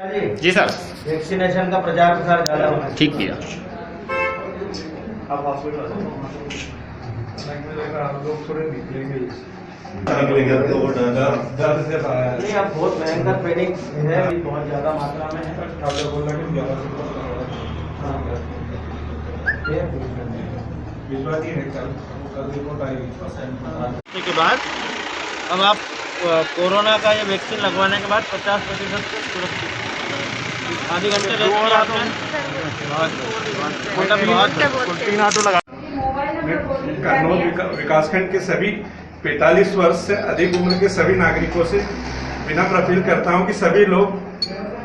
जी sir, vaccination का प्रचार प्रसार ज्यादा होना चाहिए। ठीक किया। आप हॉस्पिटल लोग थोड़े निकलेंगे नहीं, अब बहुत भयंकर पैनिक है, अभी बहुत ज्यादा मात्रा में है। के बाद अब आप कोरोना का ये वैक्सीन लगवाने के बाद 50% सुरक्षित, आधे घंटे कन्नौज विकासखंड के सभी 45 वर्ष से अधिक उम्र के सभी नागरिकों से विनम्र अपील करता हूं कि सभी लोग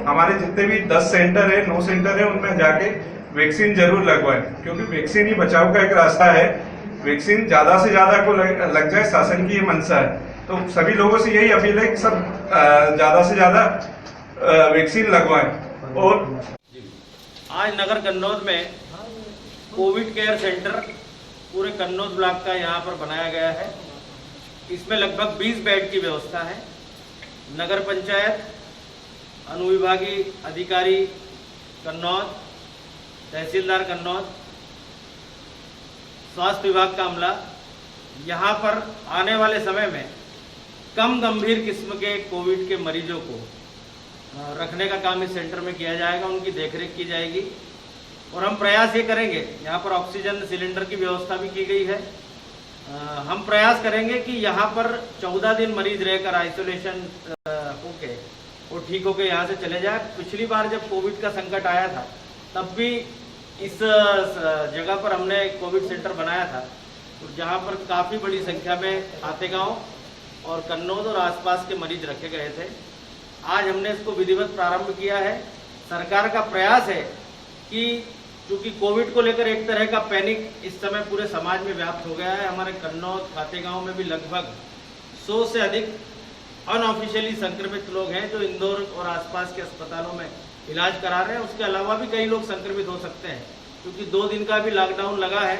हमारे जितने भी 10 सेंटर है 9 सेंटर है उनमें जाके वैक्सीन जरूर लगवाएं, क्योंकि वैक्सीन ही बचाव का एक रास्ता है। वैक्सीन ज्यादा से ज्यादा को लग जाए, शासन की ये मंशा है। तो सभी लोगों से यही अपील है कि सब ज्यादा से ज्यादा वैक्सीन लगवाएं। और आज नगर कन्नौज में कोविड केयर सेंटर पूरे कन्नौज ब्लॉक का यहाँ पर बनाया गया है। इसमें लगभग 20 बेड की व्यवस्था है। नगर पंचायत, अनुविभागीय अधिकारी कन्नौज, तहसीलदार कन्नौज, स्वास्थ्य विभाग का अमला यहाँ पर आने वाले समय में कम गंभीर किस्म के कोविड के मरीजों को रखने का काम इस सेंटर में किया जाएगा, उनकी देखरेख की जाएगी। और हम प्रयास ये करेंगे, यहाँ पर ऑक्सीजन सिलेंडर की व्यवस्था भी की गई है। हम प्रयास करेंगे कि यहाँ पर 14 दिन मरीज रहकर आइसोलेशन होके वो ठीक होके यहाँ से चले जाए। पिछली बार जब कोविड का संकट आया था तब भी इस जगह पर हमने कोविड सेंटर बनाया था, तो जहाँ पर काफ़ी बड़ी संख्या में खातेगांव और कन्नौज और आसपास के मरीज रखे गए थे। आज हमने इसको विधिवत प्रारंभ किया है। सरकार का प्रयास है कि क्योंकि कोविड को लेकर एक तरह का पैनिक इस समय पूरे समाज में व्याप्त हो गया है। हमारे कन्नौज खातेगांव में भी लगभग 100 से अधिक अनऑफिशियली संक्रमित लोग हैं जो इंदौर और आसपास के अस्पतालों में इलाज करा रहे हैं। उसके अलावा भी कई लोग संक्रमित हो सकते हैं, क्योंकि 2 दिन का भी लॉकडाउन लगा है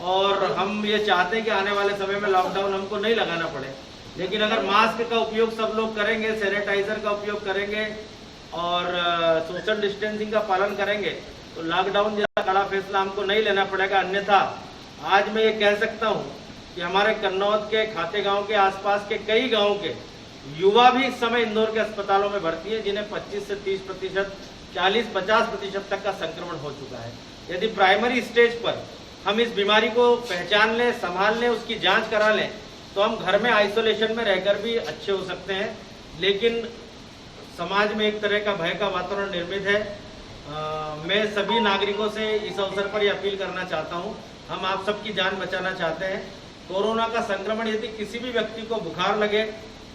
और हम ये चाहते हैं कि आने वाले समय में लॉकडाउन हमको नहीं लगाना पड़े। लेकिन अगर मास्क का उपयोग सब लोग करेंगे, सैनिटाइजर का उपयोग करेंगे और सोशल डिस्टेंसिंग का पालन करेंगे तो लॉकडाउन जैसा कड़ा फैसला हमको नहीं लेना पड़ेगा। अन्यथा आज मैं ये कह सकता हूँ कि हमारे कन्नौज के खातेगांव के आसपास के कई गाँव के युवा भी इस समय इंदौर के अस्पतालों में भर्ती है, जिन्हें 25 से 30%, 40-50% तक का संक्रमण हो चुका है। यदि प्राइमरी स्टेज पर हम इस बीमारी को पहचान लें, संभाल लें, उसकी जांच करा लें तो हम घर में आइसोलेशन में रहकर भी अच्छे हो सकते हैं। लेकिन समाज में एक तरह का भय का वातावरण निर्मित है। मैं सभी नागरिकों से इस अवसर पर यह अपील करना चाहता हूं, हम आप सबकी जान बचाना चाहते हैं। कोरोना का संक्रमण यदि किसी भी व्यक्ति को बुखार लगे,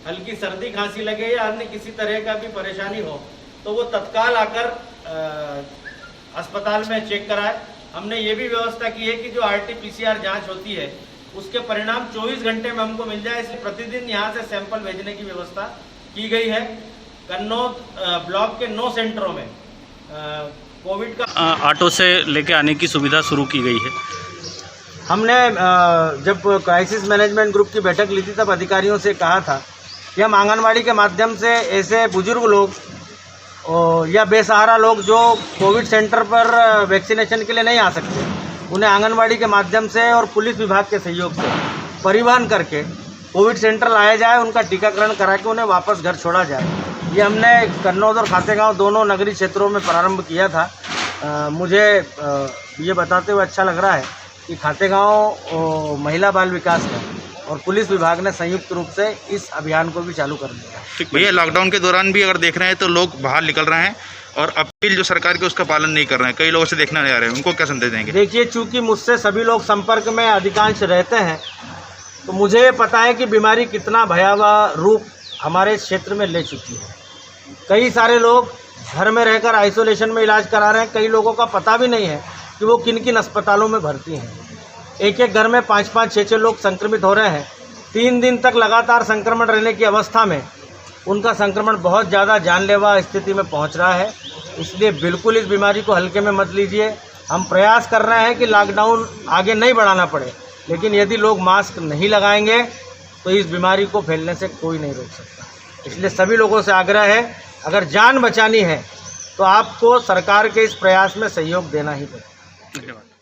हल्की सर्दी खांसी लगे या अन्य किसी तरह का भी परेशानी हो तो वो तत्काल आकर अस्पताल में चेक कराए। हमने ये भी व्यवस्था की है कि जो RT-PCR जांच होती है उसके परिणाम 24 घंटे में हमको मिल जाए, इसलिए प्रतिदिन यहाँ से सैंपल भेजने की व्यवस्था की गई है। कन्नौज ब्लॉक के 9 सेंटरों में कोविड का ऑटो से लेके आने की सुविधा शुरू की गई है। हमने जब क्राइसिस मैनेजमेंट ग्रुप की बैठक ली थी तब अधिकारियों से कहा था कि हम आंगनवाड़ी के माध्यम से ऐसे बुजुर्ग लोग या बेसहारा लोग जो कोविड सेंटर पर वैक्सीनेशन के लिए नहीं आ सकते, उन्हें आंगनवाड़ी के माध्यम से और पुलिस विभाग के सहयोग से परिवहन करके कोविड सेंटर लाया जाए, उनका टीकाकरण करा के उन्हें वापस घर छोड़ा जाए। ये हमने कन्नौज और खातेगांव दोनों नगरीय क्षेत्रों में प्रारंभ किया था। मुझे ये बताते हुए अच्छा लग रहा है कि खातेगांव महिला बाल विकास में और पुलिस विभाग ने संयुक्त रूप से इस अभियान को भी चालू कर दिया है। भैया, लॉकडाउन के दौरान भी अगर देख रहे हैं तो लोग बाहर निकल रहे हैं और अपील जो सरकार की उसका पालन नहीं कर रहे हैं, कई लोगों से देखने नहीं आ रहे हैं, उनको क्या संदेश देंगे? देखिए, चूंकि मुझसे सभी लोग संपर्क में अधिकांश रहते हैं तो मुझे पता है कि बीमारी कितना भयावह रूप हमारे क्षेत्र में ले चुकी है। कई सारे लोग घर में रहकर आइसोलेशन में इलाज करा रहे हैं। कई लोगों का पता भी नहीं है कि वो किन किन अस्पतालों में भर्ती हैं। एक घर में 5-5, 6-6 लोग संक्रमित हो रहे हैं। 3 दिन तक लगातार संक्रमण रहने की अवस्था में उनका संक्रमण बहुत ज़्यादा जानलेवा स्थिति में पहुंच रहा है। इसलिए बिल्कुल इस बीमारी को हल्के में मत लीजिए। हम प्रयास कर रहे हैं कि लॉकडाउन आगे नहीं बढ़ाना पड़े, लेकिन यदि लोग मास्क नहीं लगाएंगे तो इस बीमारी को फैलने से कोई नहीं रोक सकता। इसलिए सभी लोगों से आग्रह है अगर जान बचानी है तो आपको सरकार के इस प्रयास में सहयोग देना ही पड़ेगा। धन्यवाद।